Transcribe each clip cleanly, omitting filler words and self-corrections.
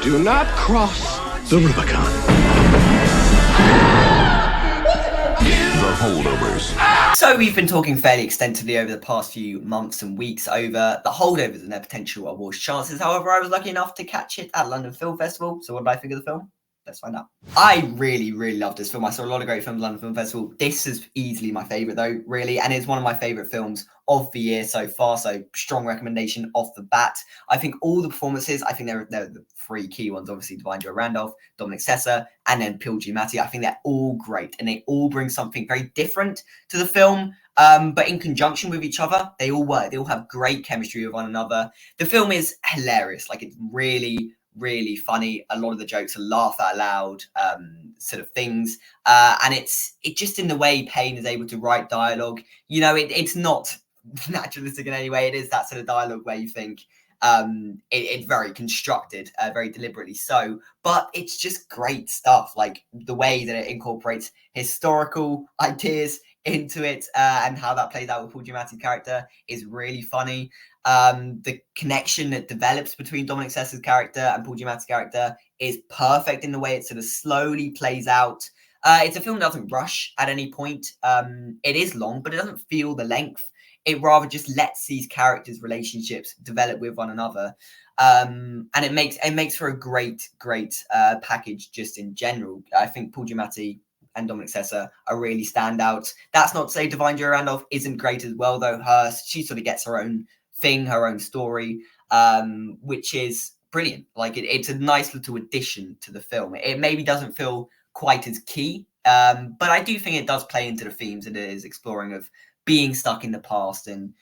Do not cross the Rubicon. The Holdovers. So we've been talking fairly extensively over the past few months and weeks over the Holdovers and their potential awards chances. However, I was lucky enough to catch it at London Film Festival. So what did I think of the film? Let's find out. I really, really loved this film. I saw a lot of great films at London Film Festival. This is easily my favourite though, really. And it's one of my favourite films of the year so far. So strong recommendation off the bat. I think all the performances, I think they're the three key ones, obviously Divine Randolph, Dominic Sessa, and then Paul Giamatti. I think they're all great and they all bring something very different to the film. But in conjunction with each other, they all work. They all have great chemistry with one another. The film is hilarious. Like, it's really, really funny. A lot of the jokes are laugh out loud sort of things. And it's just in the way Payne is able to write dialogue. You know, it's not naturalistic in any way. It is that sort of dialogue where you think it's very constructed, very deliberately so. But it's just great stuff. Like, the way that it incorporates historical ideas into it and how that plays out with Paul Giamatti's character is really funny. The connection that develops between Dominic Sessa's character and Paul Giamatti's character is perfect in the way it sort of slowly plays out. It's a film that doesn't rush at any point. It is long, but it doesn't feel the length. It rather just lets these characters' relationships develop with one another. And it makes for a great package just in general. I think Paul Giamatti and Dominic Sessa are really standouts. That's not to say Divine Randolph isn't great as well, though. She sort of gets her own thing, her own story, which is brilliant. Like, it's a nice little addition to the film. It maybe doesn't feel quite as key, but I do think it does play into the themes that it is exploring of being stuck in the past and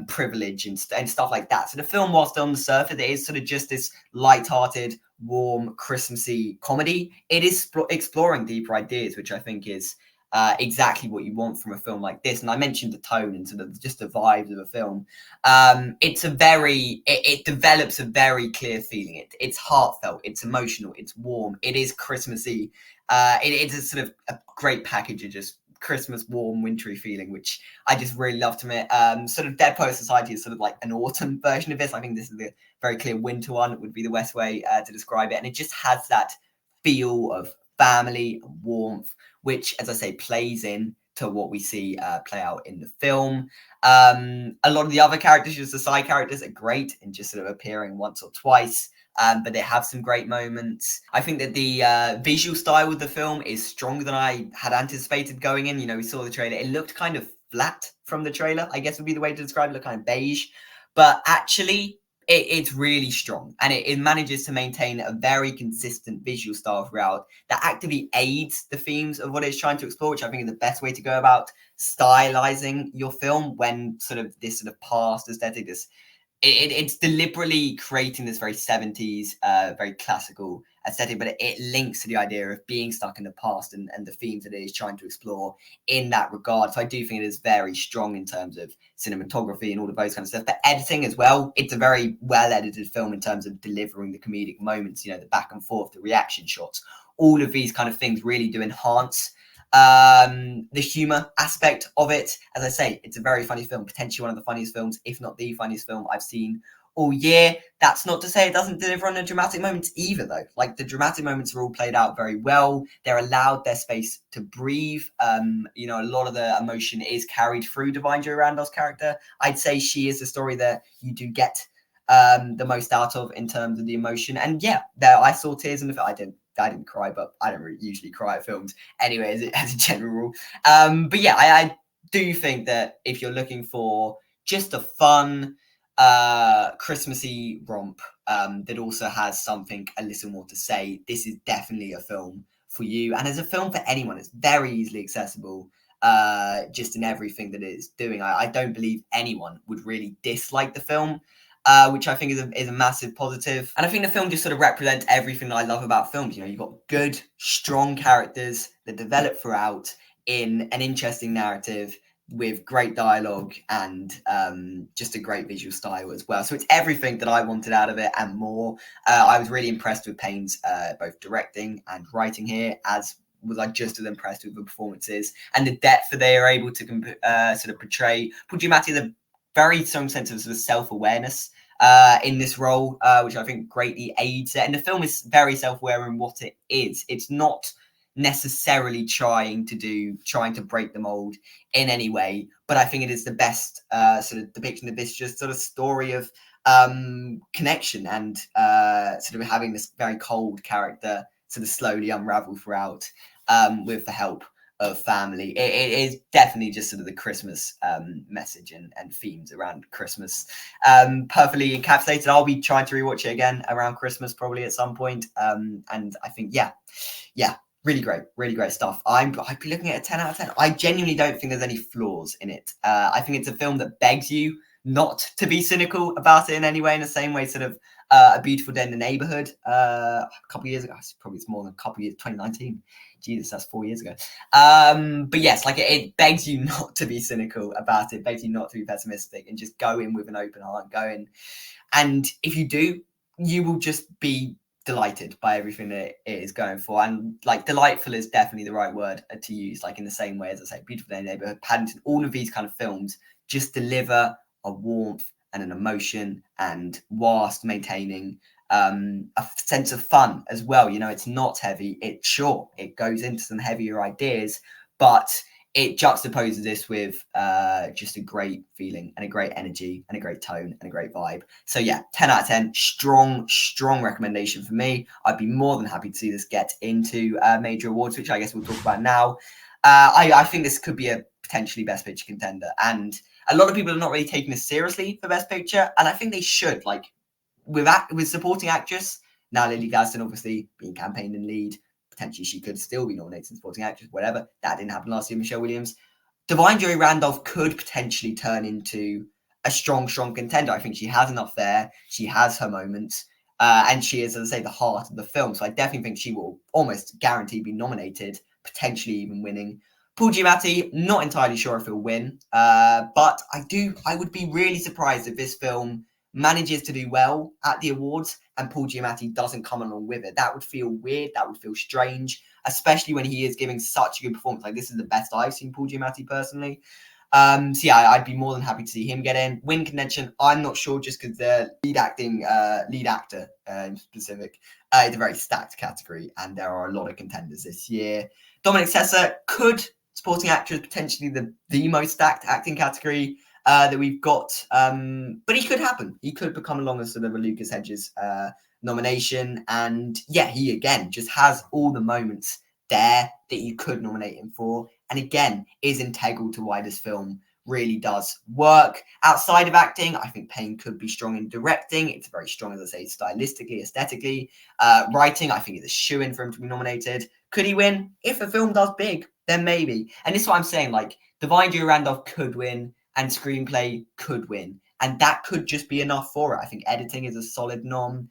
privilege and stuff like that. So the film, whilst on the surface, it is sort of just this light-hearted, warm, Christmassy comedy. It is exploring deeper ideas, which I think is exactly what you want from a film like this. And I mentioned the tone and sort of just the vibes of a film. It develops a very clear feeling. It's heartfelt, it's emotional, it's warm, it is Christmassy. It's a sort of a great package of just Christmas, warm, wintry feeling, which I just really love to it. Sort of Dead Poet Society is sort of like an autumn version of this. I think this is the very clear winter one, would be the best way to describe it. And it just has that feel of family and warmth, which, as I say, plays in to what we see play out in the film. A lot of the other characters, just the side characters, are great and just sort of appearing once or twice. But they have some great moments. I think that the visual style of the film is stronger than I had anticipated going in. You know, we saw the trailer. It looked kind of flat from the trailer, I guess would be the way to describe it. It looked kind of beige. But actually, it's really strong. And it manages to maintain a very consistent visual style throughout that actively aids the themes of what it's trying to explore, which I think is the best way to go about stylizing your film when sort of this sort of past aesthetic, this it's deliberately creating this very 70s, very classical aesthetic, but it links to the idea of being stuck in the past and the themes that it is trying to explore in that regard. So I do think it is very strong in terms of cinematography and all of those kind of stuff. But editing as well, it's a very well-edited film in terms of delivering the comedic moments, you know, the back and forth, the reaction shots. All of these kind of things really do enhance the humor aspect of it. As I say, it's a very funny film, potentially one of the funniest films, if not the funniest film I've seen all year. That's not to say it doesn't deliver on the dramatic moments either, though. Like, the dramatic moments are all played out very well. They're allowed their space to breathe. You know, a lot of the emotion is carried through Divine Randolph's character. I'd say she is the story that you do get the most out of in terms of the emotion. And yeah, I saw tears in the film. I didn't cry, but I don't really usually cry at films anyway, as a general rule. But yeah, I do think that if you're looking for just a fun, Christmassy romp that also has something a little more to say, this is definitely a film for you. And as a film for anyone, it's very easily accessible, just in everything that it's doing. I don't believe anyone would really dislike the film. Which I think is a massive positive. And I think the film just sort of represents everything that I love about films. You know, you've got good, strong characters that develop throughout in an interesting narrative with great dialogue and just a great visual style as well. So it's everything that I wanted out of it and more. I was really impressed with Payne's both directing and writing here, as was I just as impressed with the performances and the depth that they are able to sort of portray. Paul Giamatti is a very strong sense of sort of self-awareness in this role, which I think greatly aids it. And the film is very self-aware in what it is. It's not necessarily trying to break the mold in any way, but I think it is the best sort of depiction of this just sort of story of connection and sort of having this very cold character sort of slowly unravel throughout with the help of family. It is definitely just sort of the Christmas message and themes around Christmas perfectly encapsulated. I'll be trying to rewatch it again around Christmas probably at some point, and I think yeah, really great stuff. I'd be looking at a 10 out of 10. I genuinely don't think there's any flaws in it. I think it's a film that begs you not to be cynical about it in any way, in the same way sort of A Beautiful Day in the Neighborhood a couple of years ago. Probably it's more than a couple of years, 2019. Jesus, that's 4 years ago. But yes, like it begs you not to be cynical about it, begs you not to be pessimistic, and just go in with an open heart, go in. And if you do, you will just be delighted by everything that it is going for. And like delightful is definitely the right word to use, like in the same way as I say Beautiful Day in the Neighborhood, Paddington, all of these kind of films just deliver a warmth and an emotion, and whilst maintaining a sense of fun as well. You know, it's not heavy. It goes into some heavier ideas, but it juxtaposes this with just a great feeling and a great energy and a great tone and a great vibe. So yeah, 10 out of 10, strong recommendation for me. I'd be more than happy to see this get into major awards, which I guess we'll talk about now. I think this could be a potentially Best Picture contender, and a lot of people are not really taking this seriously for Best Picture, and I think they should. Like with supporting actress, now Lily Gladstone obviously being campaigned in lead, potentially she could still be nominated as supporting actress, whatever. That didn't happen last year, Michelle Williams. Divine Joy Randolph could potentially turn into a strong contender. I think she has enough there. She has her moments. And she is, as I say, the heart of the film. So I definitely think she will almost guarantee be nominated, potentially even winning. Paul Giamatti, not entirely sure if he'll win. But I would be really surprised if this film manages to do well at the awards and Paul Giamatti doesn't come along with it. That would feel weird. That would feel strange, especially when he is giving such a good performance. Like, this is the best I've seen Paul Giamatti personally. So yeah, I'd be more than happy to see him get in. Win contention, I'm not sure, just because the lead actor in specific, it's a very stacked category, and there are a lot of contenders this year. Dominic Sessa could, supporting actress, potentially the most stacked acting category that we've got, but he could happen. He could become along as sort of a Lucas Hedges nomination, and yeah, he again just has all the moments there that you could nominate him for, and again is integral to why this film really does work. Outside of acting, I think Payne could be strong in directing. It's very strong, as I say, stylistically, aesthetically. Writing, I think, is a shoo-in for him to be nominated. Could he win? If the film does big, then maybe. And this is what I'm saying, like, Divine Joy Randolph could win, and screenplay could win, and that could just be enough for it. I think editing is a solid nom.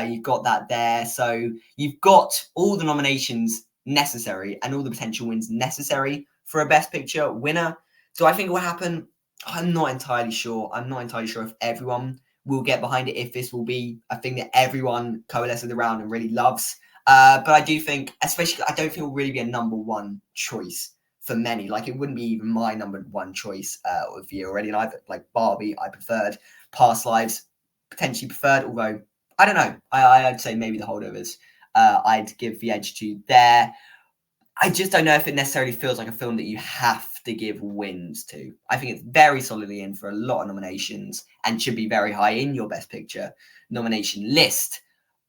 You've got that there, so you've got all the nominations necessary and all the potential wins necessary for a Best Picture winner. So I think it will happen. I'm not entirely sure. I'm not entirely sure if everyone will get behind it, if this will be a thing that everyone coalesces around and really loves. But I do think, especially, I don't think it will really be a number one choice for many. Like, it wouldn't be even my number one choice of the year already. And I've, like Barbie, I preferred. Past Lives, potentially preferred, although I don't know. I'd say maybe The Holdovers. I'd give the edge to there. I just don't know if it necessarily feels like a film that you have to give wins to. I think it's very solidly in for a lot of nominations and should be very high in your Best Picture nomination list.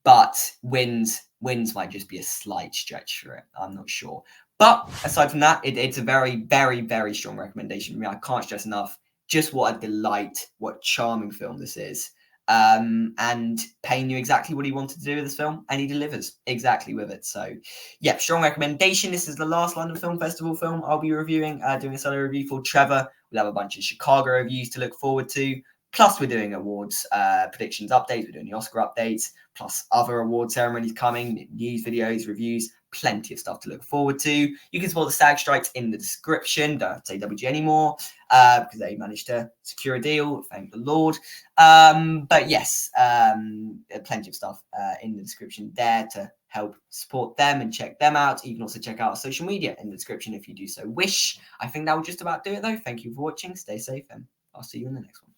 But wins might just be a slight stretch for it. I'm not sure. But aside from that, it's a very, very, very strong recommendation for me. I can't stress enough just what a delight, what a charming film this is. And Payne knew exactly what he wanted to do with this film, and he delivers exactly with it. So, yeah, strong recommendation. This is the last London Film Festival film I'll be reviewing, doing a solo review for Trevor. We'll have a bunch of Chicago reviews to look forward to. Plus, we're doing awards predictions updates. We're doing the Oscar updates, plus other award ceremonies coming, news videos, reviews, plenty of stuff to look forward to. You can support the SAG strikes in the description. Don't have to say WG anymore because they managed to secure a deal. Thank the Lord. But yes, plenty of stuff in the description there to help support them and check them out. You can also check out our social media in the description if you do so wish. I think that will just about do it though. Thank you for watching. Stay safe, and I'll see you in the next one.